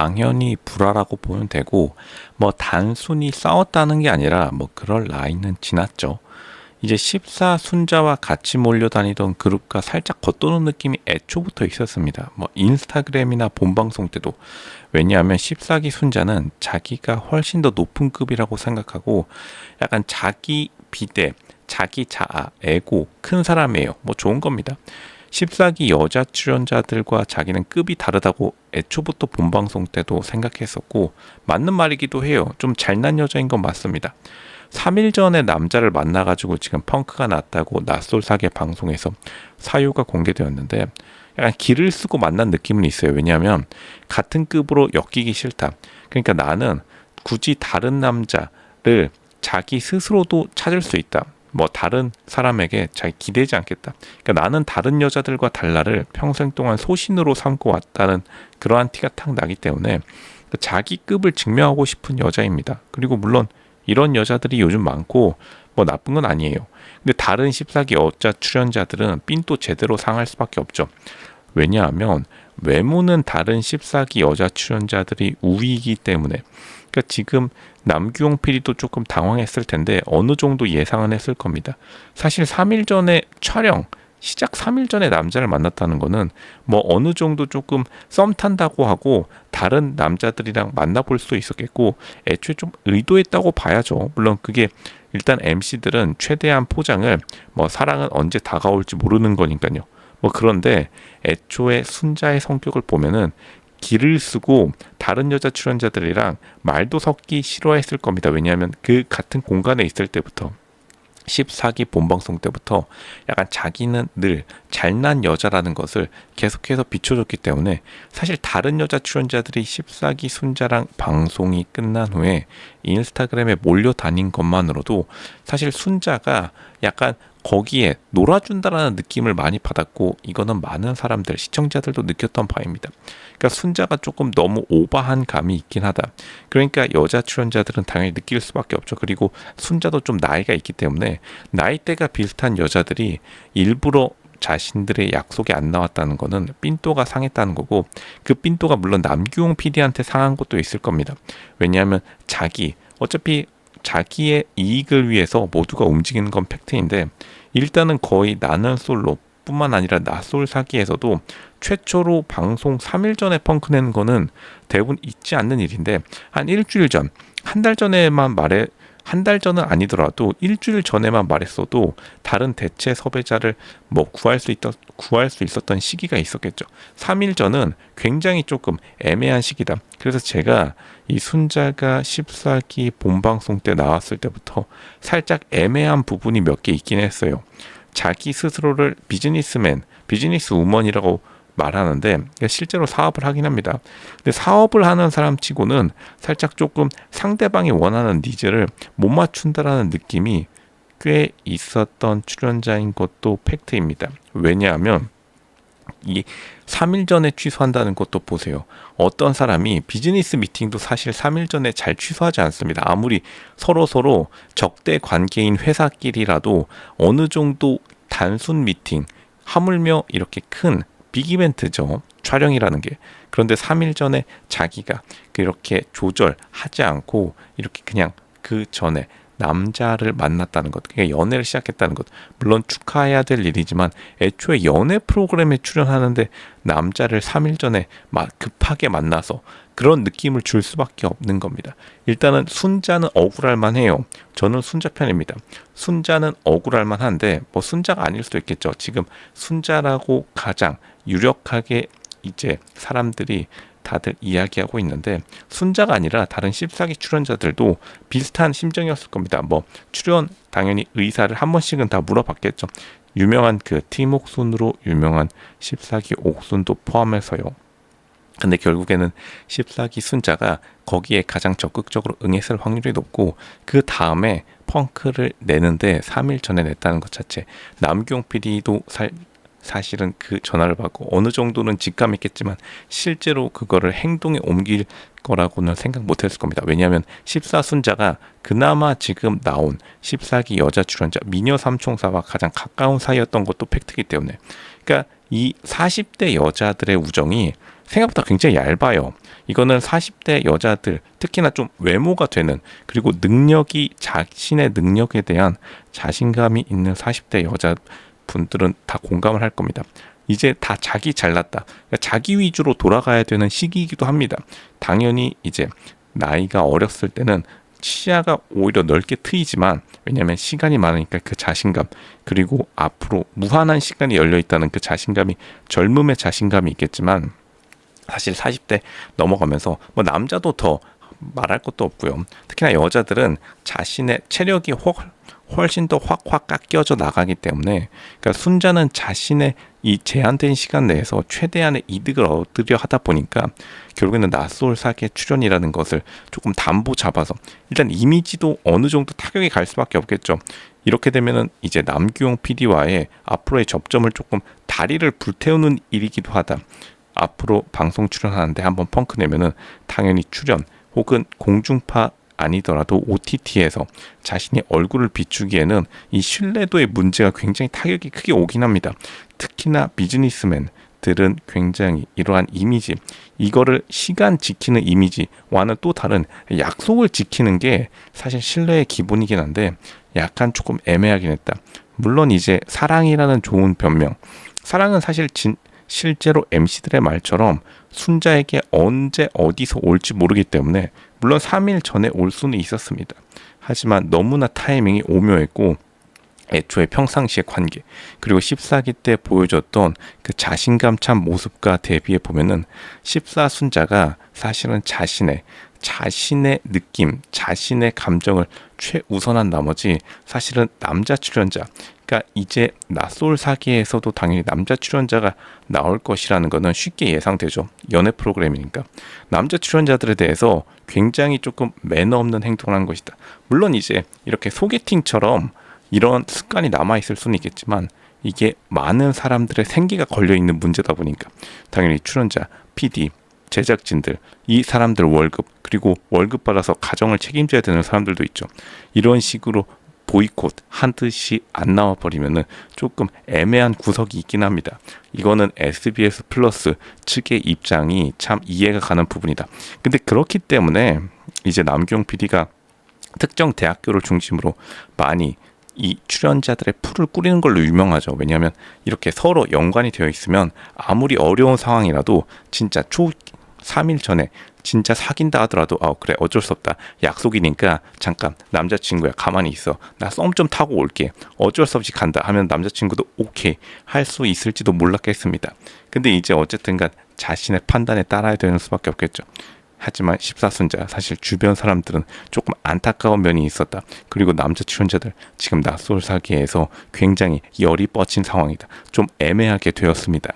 당연히 불화라고 보면 되고, 뭐 단순히 싸웠다는 게 아니라 뭐 그럴 나이는 지났죠. 이제 14순자와 같이 몰려다니던 그룹과 살짝 겉도는 느낌이 애초부터 있었습니다. 뭐 인스타그램이나 본방송 때도. 왜냐하면 14기 순자는 자기가 훨씬 더 높은 급이라고 생각하고 약간 자기 비대, 자기 자아, 에고 큰 사람이에요. 뭐 좋은 겁니다. 14기 여자 출연자들과 자기는 급이 다르다고 애초부터 본방송 때도 생각했었고, 맞는 말이기도 해요. 좀 잘난 여자인 건 맞습니다. 3일 전에 남자를 만나가지고 지금 펑크가 났다고 낯솔사계 방송에서 사유가 공개되었는데, 약간 기를 쓰고 만난 느낌은 있어요. 왜냐하면 같은 급으로 엮이기 싫다. 그러니까 나는 굳이 다른 남자를 자기 스스로도 찾을 수 있다. 뭐 다른 사람에게 잘 기대지 않겠다. 그러니까 나는 다른 여자들과 달라를 평생 동안 소신으로 삼고 왔다는 그러한 티가 탁 나기 때문에 자기 급을 증명하고 싶은 여자입니다. 그리고 물론 이런 여자들이 요즘 많고 뭐 나쁜 건 아니에요. 근데 다른 14기 여자 출연자들은 삔또 제대로 상할 수밖에 없죠. 왜냐하면 외모는 다른 14기 여자 출연자들이 우위이기 때문에. 그러니까 지금 남규용 PD도 조금 당황했을 텐데 어느 정도 예상은 했을 겁니다. 사실 3일 전에 촬영 시작 3일 전에 남자를 만났다는 거는 뭐 어느 정도 조금 썸 탄다고 하고 다른 남자들이랑 만나볼 수 있었겠고, 애초에 좀 의도했다고 봐야죠. 물론 그게 일단 MC들은 최대한 포장을 뭐 사랑은 언제 다가올지 모르는 거니까요. 뭐 그런데 애초에 순자의 성격을 보면은 기를 쓰고 다른 여자 출연자들이랑 말도 섞기 싫어했을 겁니다. 왜냐하면 그 같은 공간에 있을 때부터 14기 본방송 때부터 약간 자기는 늘 잘난 여자라는 것을 계속해서 비춰줬기 때문에 사실 다른 여자 출연자들이 14기 순자랑 방송이 끝난 후에 인스타그램에 몰려다닌 것만으로도 사실 순자가 약간 거기에 놀아준다라는 느낌을 많이 받았고, 이거는 많은 사람들, 시청자들도 느꼈던 바입니다. 그러니까 순자가 조금 너무 오버한 감이 있긴 하다. 그러니까 여자 출연자들은 당연히 느낄 수밖에 없죠. 그리고 순자도 좀 나이가 있기 때문에 나이대가 비슷한 여자들이 일부러 자신들의 약속이 안 나왔다는 거는 삔또가 상했다는 거고, 그 삔또가 물론 남규용 PD한테 상한 것도 있을 겁니다. 왜냐하면 어차피 자기의 이익을 위해서 모두가 움직이는 건 팩트인데, 일단은 거의 나는 솔로 뿐만 아니라 나솔 사기에서도 최초로 방송 3일 전에 펑크 내는 거는 대부분 있지 않는 일인데, 한 일주일 전, 한 달 전은 아니더라도 일주일 전에만 말했어도 다른 대체 섭외자를 뭐 구할 수 있었던 시기가 있었겠죠. 3일 전은 굉장히 조금 애매한 시기다. 그래서 제가 이 순자가 14기 본방송 때 나왔을 때부터 살짝 애매한 부분이 몇 개 있긴 했어요. 자기 스스로를 비즈니스 우먼이라고 말하는데 실제로 사업을 하긴 합니다. 근데 사업을 하는 사람 치고는 살짝 조금 상대방이 원하는 니즈를 못 맞춘다라는 느낌이 꽤 있었던 출연자인 것도 팩트입니다. 왜냐하면 이 3일 전에 취소한다는 것도 보세요. 어떤 사람이 비즈니스 미팅도 사실 3일 전에 잘 취소하지 않습니다. 아무리 서로 적대 관계인 회사끼리라도 어느 정도 단순 미팅, 하물며 이렇게 큰 빅 이벤트죠. 촬영이라는 게. 그런데 3일 전에 자기가 그렇게 조절하지 않고 이렇게 그냥 그 전에 남자를 만났다는 것, 그러니까 연애를 시작했다는 것, 물론 축하해야 될 일이지만 애초에 연애 프로그램에 출연하는데 남자를 3일 전에 급하게 만나서 그런 느낌을 줄 수밖에 없는 겁니다. 일단은 순자는 억울할 만해요. 저는 순자 편입니다. 순자는 억울할 만한데 뭐 순자가 아닐 수도 있겠죠. 지금 순자라고 가장 유력하게 이제 사람들이 다들 이야기하고 있는데, 순자가 아니라 다른 14기 출연자들도 비슷한 심정이었을 겁니다. 뭐 출연 당연히 의사를 한 번씩은 다 물어봤겠죠. 유명한 그 팀옥순으로 유명한 14기 옥순도 포함해서요. 근데 결국에는 14기 순자가 거기에 가장 적극적으로 응했을 확률이 높고, 그 다음에 펑크를 내는데 3일 전에 냈다는 것 자체, 남경 PD도 사실은 그 전화를 받고 어느 정도는 직감 있겠지만 실제로 그거를 행동에 옮길 거라고는 생각 못했을 겁니다. 왜냐하면 14순자가 그나마 지금 나온 14기 여자 출연자 미녀 삼총사와 가장 가까운 사이였던 것도 팩트이기 때문에, 그러니까 이 40대 여자들의 우정이 생각보다 굉장히 얇아요. 이거는 40대 여자들, 특히나 좀 외모가 되는, 그리고 능력이, 자신의 능력에 대한 자신감이 있는 40대 여자분들은 다 공감을 할 겁니다. 이제 다 자기 잘났다, 그러니까 자기 위주로 돌아가야 되는 시기이기도 합니다. 당연히 이제 나이가 어렸을 때는 시야가 오히려 넓게 트이지만, 왜냐하면 시간이 많으니까 그 자신감, 그리고 앞으로 무한한 시간이 열려 있다는 그 자신감이, 젊음의 자신감이 있겠지만, 사실 40대 넘어가면서 뭐 남자도 더 말할 것도 없고요. 특히나 여자들은 자신의 체력이 훨씬 더 확확 깎여져 나가기 때문에, 그러니까 순자는 자신의 이 제한된 시간 내에서 최대한의 이득을 얻으려 하다 보니까 결국에는 낯설 사기의 출연이라는 것을 조금 담보 잡아서, 일단 이미지도 어느 정도 타격이 갈 수밖에 없겠죠. 이렇게 되면은 이제 남규용 PD와의 앞으로의 접점을 조금 다리를 불태우는 일이기도 하다. 앞으로 방송 출연하는데 한번 펑크 내면은 당연히 출연 혹은 공중파 아니더라도 OTT에서 자신의 얼굴을 비추기에는 이 신뢰도의 문제가 굉장히 타격이 크게 오긴 합니다. 특히나 비즈니스맨들은 굉장히 이러한 이미지, 이거를 시간 지키는 이미지와는 또 다른 약속을 지키는 게 사실 신뢰의 기본이긴 한데 약간 조금 애매하긴 했다. 물론 이제 사랑이라는 좋은 변명, 사랑은 사실 실제로 MC들의 말처럼 순자에게 언제 어디서 올지 모르기 때문에, 물론 3일 전에 올 수는 있었습니다. 하지만 너무나 타이밍이 오묘했고, 애초에 평상시의 관계, 그리고 14기 때 보여줬던 그 자신감 찬 모습과 대비해 보면은 14 순자가 사실은 자신의 느낌, 자신의 감정을 최우선한 나머지, 사실은 남자 출연자, 그러니까 이제 낯설 사기에서도 당연히 남자 출연자가 나올 것이라는 것은 쉽게 예상되죠. 연애 프로그램이니까. 남자 출연자들에 대해서 굉장히 조금 매너 없는 행동을 한 것이다. 물론 이제 이렇게 소개팅처럼 이런 습관이 남아있을 수는 있겠지만, 이게 많은 사람들의 생계가 걸려있는 문제다 보니까 당연히 출연자, PD, 제작진들, 이 사람들 월급, 그리고 월급 받아서 가정을 책임져야 되는 사람들도 있죠. 이런 식으로 보이콧 한 듯이 안 나와버리면은 조금 애매한 구석이 있긴 합니다. 이거는 SBS 플러스 측의 입장이 참 이해가 가는 부분이다. 근데 그렇기 때문에 이제 남규용 PD가 특정 대학교를 중심으로 많이 이 출연자들의 풀을 꾸리는 걸로 유명하죠. 왜냐하면 이렇게 서로 연관이 되어 있으면 아무리 어려운 상황이라도 진짜 3일 전에 진짜 사귄다 하더라도 그래 어쩔 수 없다, 약속이니까 잠깐 남자친구야 가만히 있어, 나 썸 좀 타고 올게, 어쩔 수 없이 간다 하면 남자친구도 오케이 할 수 있을지도 몰랐겠습니다. 근데 이제 어쨌든간 자신의 판단에 따라야 되는 수밖에 없겠죠. 하지만 14순자, 사실 주변 사람들은 조금 안타까운 면이 있었다. 그리고 남자 출연자들 지금 낯설 사기에서 굉장히 열이 뻗친 상황이다. 좀 애매하게 되었습니다.